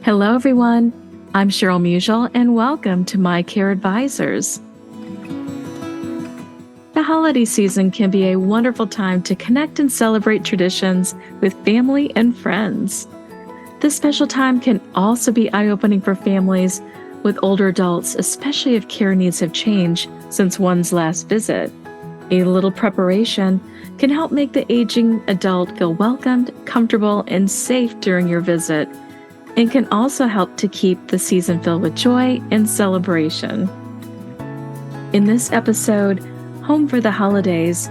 Hello, everyone. I'm Cheryl Musial, and welcome to My Care Advisors. The holiday season can be a wonderful time to connect and celebrate traditions with family and friends. This special time can also be eye-opening for families with older adults, especially if care needs have changed since one's last visit. A little preparation can help make the aging adult feel welcomed, comfortable, and safe during your visit, and can also help to keep the season filled with joy and celebration. In this episode, Home for the Holidays,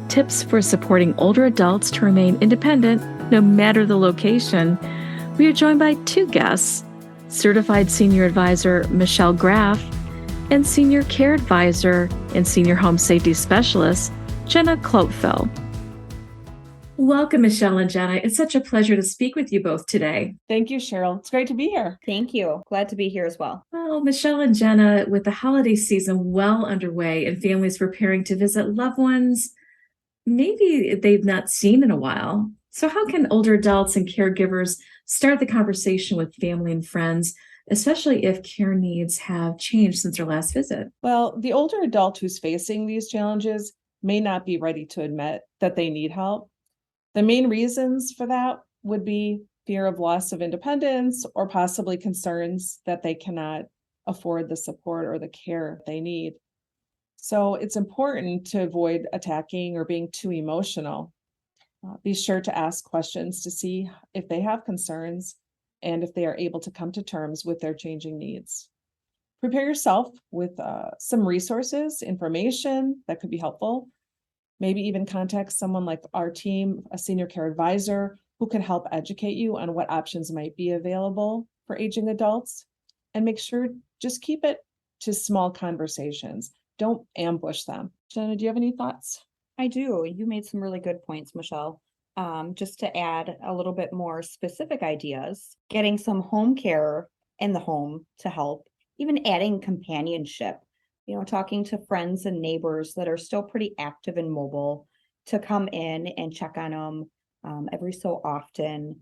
tips for supporting older adults to remain independent no matter the location, we are joined by two guests, Certified Senior Advisor Michelle Graff and Senior Care Advisor and Senior Home Safety Specialist Jenna Klopfel. Welcome, Michelle and Jenna. It's such a pleasure to speak with you both today. Thank you, Cheryl. It's great to be here. Thank you. Glad to be here as well. Well, Michelle and Jenna, with the holiday season well underway and families preparing to visit loved ones maybe they've not seen in a while. So how can older adults and caregivers start the conversation with family and friends, especially if care needs have changed since their last visit? Well, the older adult who's facing these challenges may not be ready to admit that they need help. The main reasons for that would be fear of loss of independence or possibly concerns that they cannot afford the support or the care they need. So it's important to avoid attacking or being too emotional. Be sure to ask questions to see if they have concerns and if they are able to come to terms with their changing needs. Prepare yourself with some resources, information that could be helpful. Maybe even contact someone like our team, a senior care advisor, who can help educate you on what options might be available for aging adults. And make sure just keep it to small conversations. Don't ambush them. Jenna, do you have any thoughts? I do. You made some really good points, Michelle. Just to add a little bit more specific ideas, getting some home care in the home to help, even adding companionship. Talking to friends and neighbors that are still pretty active and mobile to come in and check on them every so often,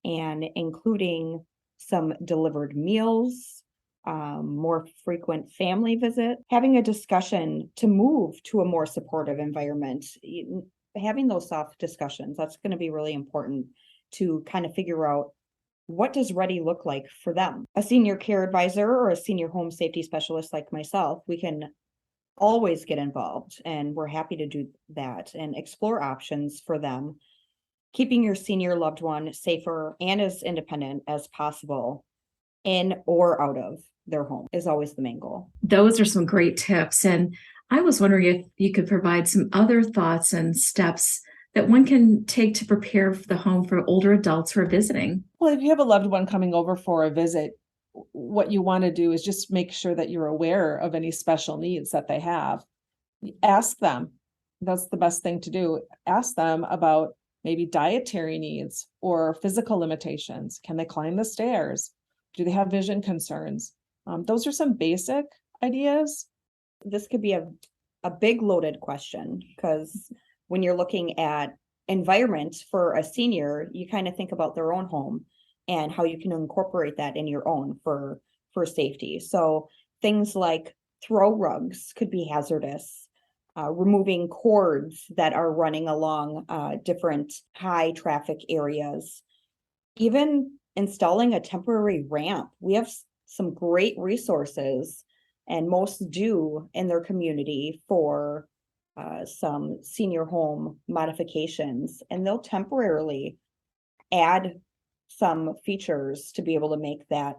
and including some delivered meals, more frequent family visit, having a discussion to move to a more supportive environment, having those soft discussions. That's going to be really important to kind of figure out what does ready look like for them. A senior care advisor or a senior home safety specialist like myself, we can always get involved, and we're happy to do that and explore options for them. Keeping your senior loved one safer and as independent as possible in or out of their home is always the main goal. Those are some great tips. And I was wondering if you could provide some other thoughts and steps that one can take to prepare for the home for older adults who are visiting. Well, if you have a loved one coming over for a visit, what you want to do is just make sure that you're aware of any special needs that they have. Ask them. That's the best thing to do. Ask them about maybe dietary needs or physical limitations. Can they climb the stairs? Do they have vision concerns? Those are some basic ideas. This could be a big loaded question, because when you're looking at environment for a senior, you kind of think about their own home and how you can incorporate that in your own for safety. So things like throw rugs could be hazardous. Removing cords that are running along different high traffic areas. Even installing a temporary ramp. We have some great resources, and most do in their community, for some senior home modifications, and they'll temporarily add some features to be able to make that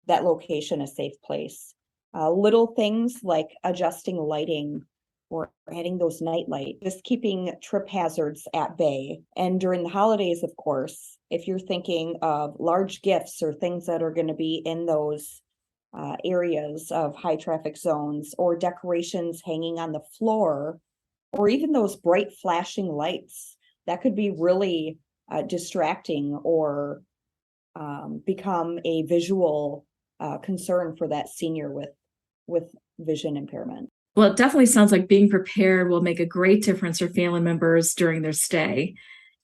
location a safe place. Little things like adjusting lighting or adding those night lights, just keeping trip hazards at bay. And during the holidays, of course, if you're thinking of large gifts or things that are going to be in those areas of high traffic zones, or decorations hanging on the floor, or even those bright flashing lights, that could be really distracting or become a visual concern for that senior with vision impairment. Well, it definitely sounds like being prepared will make a great difference for family members during their stay.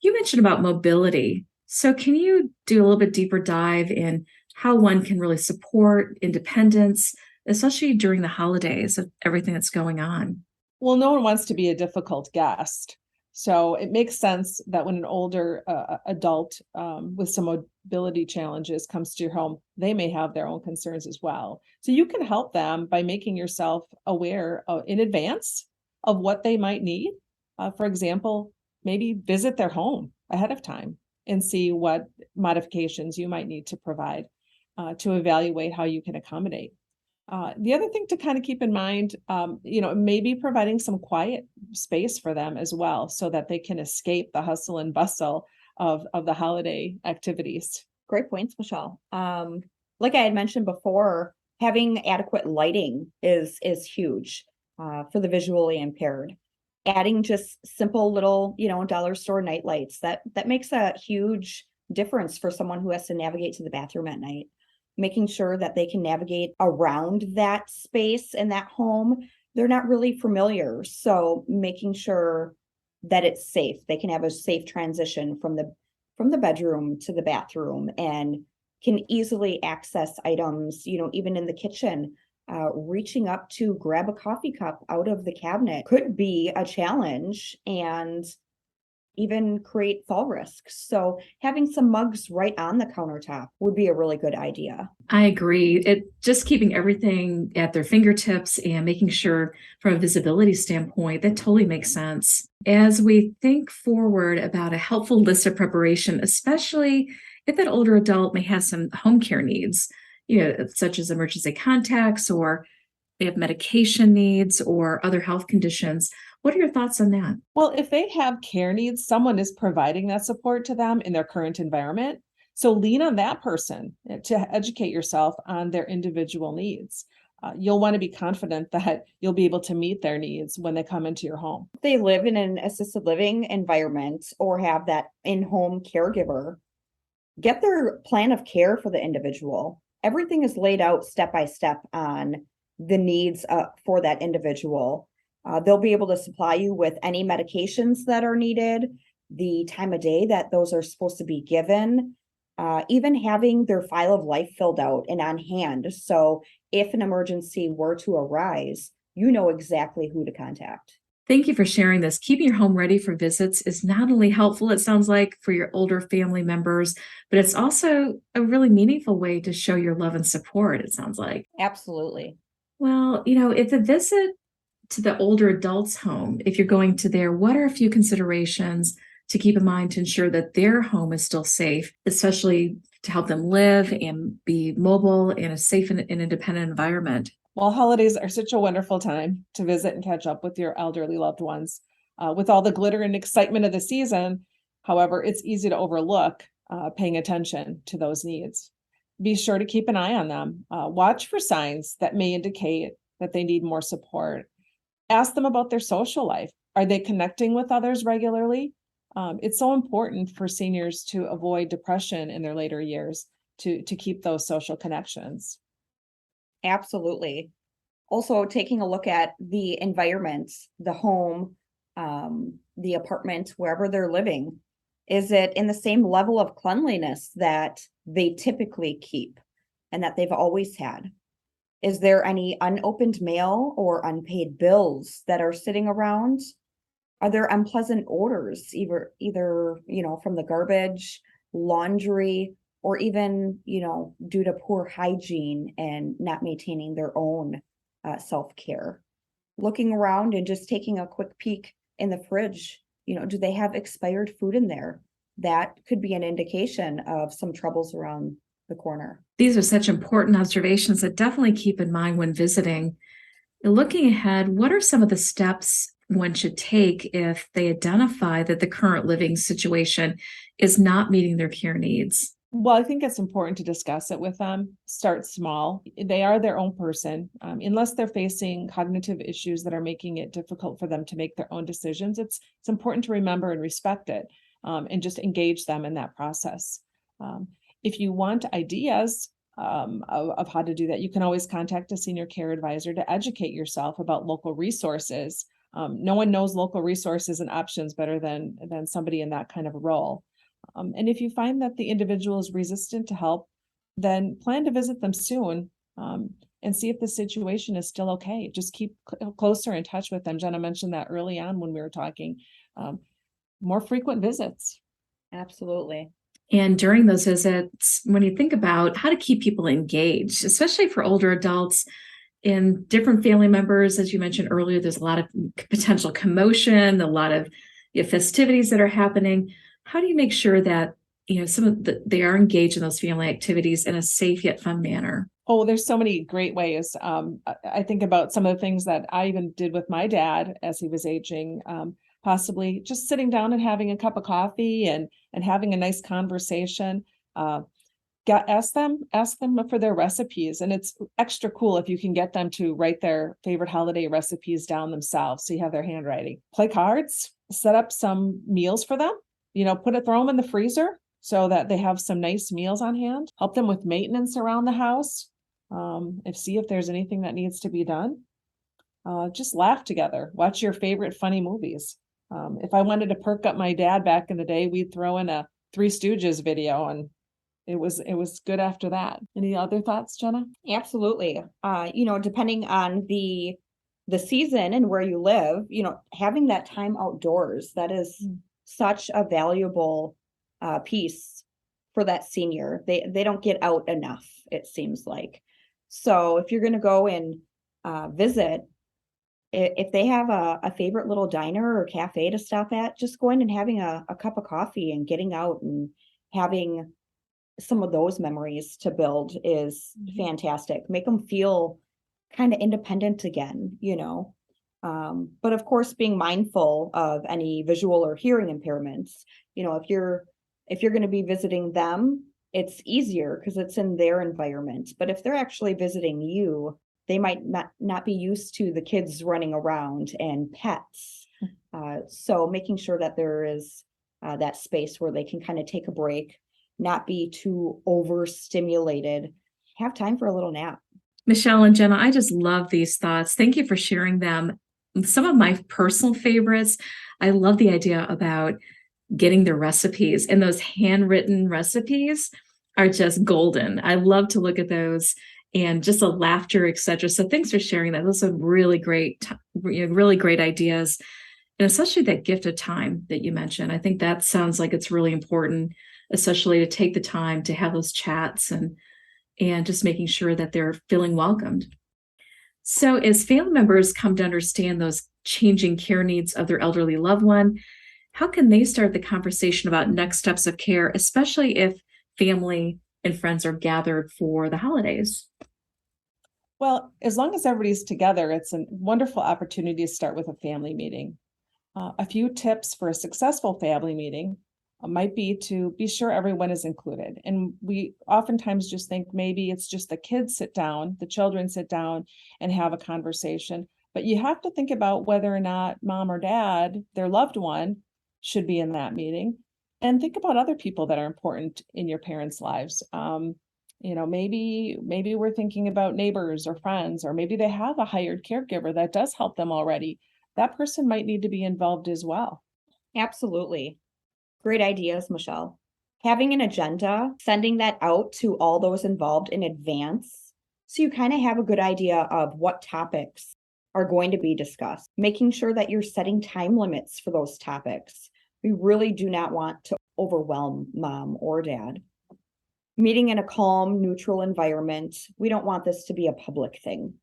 You mentioned about mobility. So can you do a little bit deeper dive in how one can really support independence, especially during the holidays of everything that's going on. Well, no one wants to be a difficult guest. So it makes sense that when an older adult with some mobility challenges comes to your home, they may have their own concerns as well. So you can help them by making yourself aware in advance of what they might need. For example, maybe visit their home ahead of time and see what modifications you might need to provide to evaluate how you can accommodate. The other thing to kind of keep in mind, maybe providing some quiet space for them as well, so that they can escape the hustle and bustle of the holiday activities. Great points, Michelle. Like I had mentioned before, having adequate lighting is huge for the visually impaired. Adding just simple little, dollar store night lights, that makes a huge difference for someone who has to navigate to the bathroom at night. Making sure that they can navigate around that space and that home. They're not really familiar. So making sure that it's safe. They can have a safe transition from the bedroom to the bathroom and can easily access items, even in the kitchen. Reaching up to grab a coffee cup out of the cabinet could be a challenge and even create fall risks. So having some mugs right on the countertop would be a really good idea. I agree. It just keeping everything at their fingertips and making sure from a visibility standpoint, that totally makes sense. As we think forward about a helpful list of preparation, especially if that older adult may have some home care needs, such as emergency contacts, or they have medication needs or other health conditions. What are your thoughts on that? Well, if they have care needs, someone is providing that support to them in their current environment. So lean on that person to educate yourself on their individual needs. You'll want to be confident that you'll be able to meet their needs when they come into your home. If they live in an assisted living environment or have that in-home caregiver, get their plan of care for the individual. Everything is laid out step by step on the needs for that individual. They'll be able to supply you with any medications that are needed, the time of day that those are supposed to be given, even having their file of life filled out and on hand. So if an emergency were to arise, you know exactly who to contact. Thank you for sharing this. Keeping your home ready for visits is not only helpful, it sounds like, for your older family members, but it's also a really meaningful way to show your love and support, it sounds like. Absolutely. Well, if the visit to the older adult's home, if you're going to there, what are a few considerations to keep in mind to ensure that their home is still safe, especially to help them live and be mobile in a safe and independent environment? Well, holidays are such a wonderful time to visit and catch up with your elderly loved ones. With all the glitter and excitement of the season, however, it's easy to overlook paying attention to those needs. Be sure to keep an eye on them. Watch for signs that may indicate that they need more support. Ask them about their social life. Are they connecting with others regularly? It's so important for seniors to avoid depression in their later years, to keep those social connections. Absolutely. Also, taking a look at the environment, the home, the apartment, wherever they're living. Is it in the same level of cleanliness that they typically keep and that they've always had? Is there any unopened mail or unpaid bills that are sitting around? Are there unpleasant odors, either from the garbage, laundry, or even, due to poor hygiene and not maintaining their own self-care? Looking around and just taking a quick peek in the fridge, do they have expired food in there? That could be an indication of some troubles around the corner. These are such important observations that definitely keep in mind when visiting. Looking ahead, what are some of the steps one should take if they identify that the current living situation is not meeting their care needs? Well, I think it's important to discuss it with them. Start small. They are their own person. Unless they're facing cognitive issues that are making it difficult for them to make their own decisions, it's important to remember and respect it, and just engage them in that process. If you want ideas of how to do that, you can always contact a senior care advisor to educate yourself about local resources. No one knows local resources and options better than somebody in that kind of a role. And if you find that the individual is resistant to help, then plan to visit them soon, and see if the situation is still okay. Just keep closer in touch with them. Jenna mentioned that early on when we were talking. More frequent visits. Absolutely. And during those visits, when you think about how to keep people engaged, especially for older adults and different family members, as you mentioned earlier, there's a lot of potential commotion, a lot of festivities that are happening. How do you make sure that they are engaged in those family activities in a safe yet fun manner? Oh, there's so many great ways. I think about some of the things that I even did with my dad as he was aging. Possibly just sitting down and having a cup of coffee and having a nice conversation. Ask them for their recipes, and it's extra cool if you can get them to write their favorite holiday recipes down themselves, so you have their handwriting. Play cards, set up some meals for them. Throw them in the freezer so that they have some nice meals on hand. Help them with maintenance around the house. See if there's anything that needs to be done. Just laugh together. Watch your favorite funny movies. If I wanted to perk up my dad back in the day, we'd throw in a Three Stooges video, and it was good after that. Any other thoughts, Jenna? Absolutely. Depending on the season and where you live, having that time outdoors, that is such a valuable piece for that senior. They don't get out enough, it seems like. So if you're going to go and visit, if they have a favorite little diner or cafe to stop at, just going and having a cup of coffee and getting out and having some of those memories to build is fantastic. Make them feel kind of independent again, but of course, being mindful of any visual or hearing impairments. If you're going to be visiting them, it's easier because it's in their environment. But if they're actually visiting you, they might not be used to the kids running around and pets. So making sure that there is that space where they can kind of take a break, not be too overstimulated, have time for a little nap. Michelle and Jenna, I just love these thoughts. Thank you for sharing them. Some of my personal favorites, I love the idea about getting the recipes, and those handwritten recipes are just golden. I love to look at those and just the laughter, etc. So thanks for sharing that. Those are really great ideas. And especially that gift of time that you mentioned. I think that sounds like it's really important, especially to take the time to have those chats and just making sure that they're feeling welcomed. So as family members come to understand those changing care needs of their elderly loved one, how can they start the conversation about next steps of care, especially if family and friends are gathered for the holidays? Well, as long as everybody's together, it's a wonderful opportunity to start with a family meeting. A few tips for a successful family meeting might be to be sure everyone is included. And we oftentimes just think maybe it's just the kids sit down, the children sit down and have a conversation. But you have to think about whether or not mom or dad, their loved one, should be in that meeting. And think about other people that are important in your parents' lives. Maybe we're thinking about neighbors or friends, or maybe they have a hired caregiver that does help them already. That person might need to be involved as well. Absolutely. Great ideas, Michelle. Having an agenda, sending that out to all those involved in advance, so you kind of have a good idea of what topics are going to be discussed. Making sure that you're setting time limits for those topics. We really do not want to overwhelm mom or dad. Meeting in a calm, neutral environment. We don't want this to be a public thing.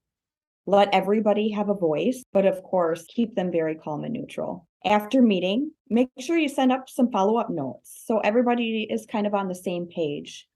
Let everybody have a voice, but of course, keep them very calm and neutral. After meeting, make sure you send up some follow-up notes so everybody is kind of on the same page.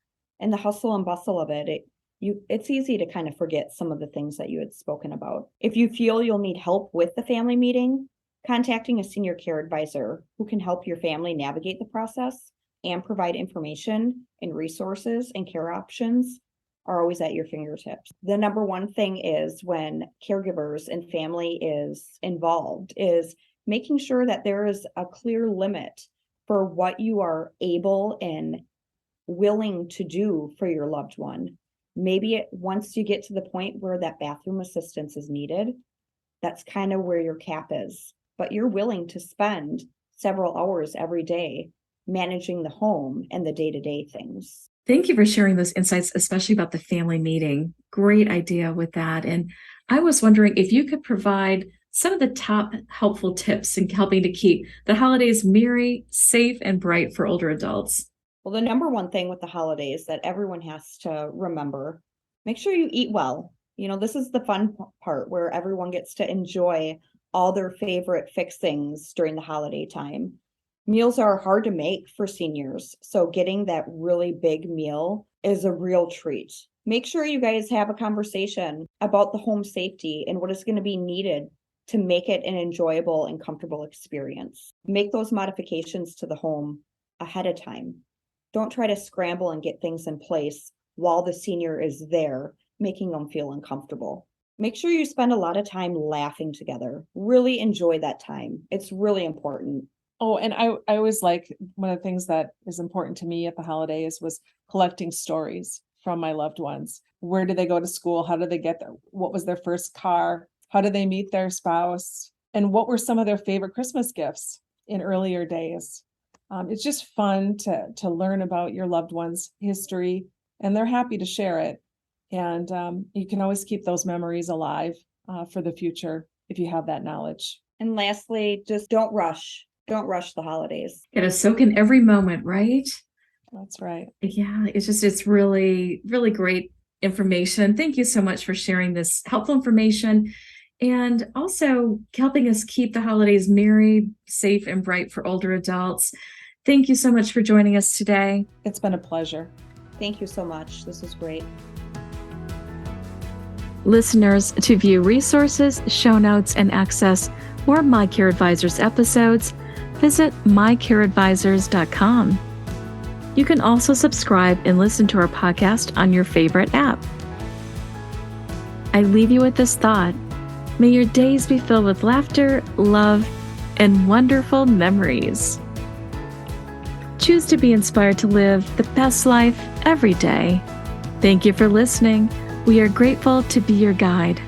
In the hustle and bustle of it, it's easy to kind of forget some of the things that you had spoken about. If you feel you'll need help with the family meeting, contacting a senior care advisor who can help your family navigate the process and provide information and resources and care options are always at your fingertips. The number one thing is when caregivers and family is involved is making sure that there is a clear limit for what you are able and willing to do for your loved one. Maybe once you get to the point where that bathroom assistance is needed, that's kind of where your cap is. But you're willing to spend several hours every day managing the home and the day-to-day things. Thank you for sharing those insights, especially about the family meeting. Great idea with that. And I was wondering if you could provide some of the top helpful tips in helping to keep the holidays merry, safe, and bright for older adults. Well, the number one thing with the holidays that everyone has to remember, make sure you eat well. This is the fun part where everyone gets to enjoy all their favorite fixings during the holiday time. Meals are hard to make for seniors, so getting that really big meal is a real treat. Make sure you guys have a conversation about the home safety and what is going to be needed to make it an enjoyable and comfortable experience. Make those modifications to the home ahead of time. Don't try to scramble and get things in place while the senior is there, making them feel uncomfortable. Make sure you spend a lot of time laughing together. Really enjoy that time. It's really important. Oh, and I always like, one of the things that is important to me at the holidays was collecting stories from my loved ones. Where did they go to school? How did they get there? What was their first car? How did they meet their spouse? And what were some of their favorite Christmas gifts in earlier days? It's just fun to learn about your loved one's history, and they're happy to share it. And you can always keep those memories alive for the future if you have that knowledge. And lastly, just don't rush. Don't rush the holidays. Gotta soak in every moment, right? That's right. Yeah, it's really, really great information. Thank you so much for sharing this helpful information and also helping us keep the holidays merry, safe, and bright for older adults. Thank you so much for joining us today. It's been a pleasure. Thank you so much. This is great. Listeners, to view resources, show notes, and access more My Care Advisors episodes, visit mycareadvisors.com. You can also subscribe and listen to our podcast on your favorite app. I leave you with this thought. May your days be filled with laughter, love, and wonderful memories. Choose to be inspired to live the best life every day. Thank you for listening. We are grateful to be your guide.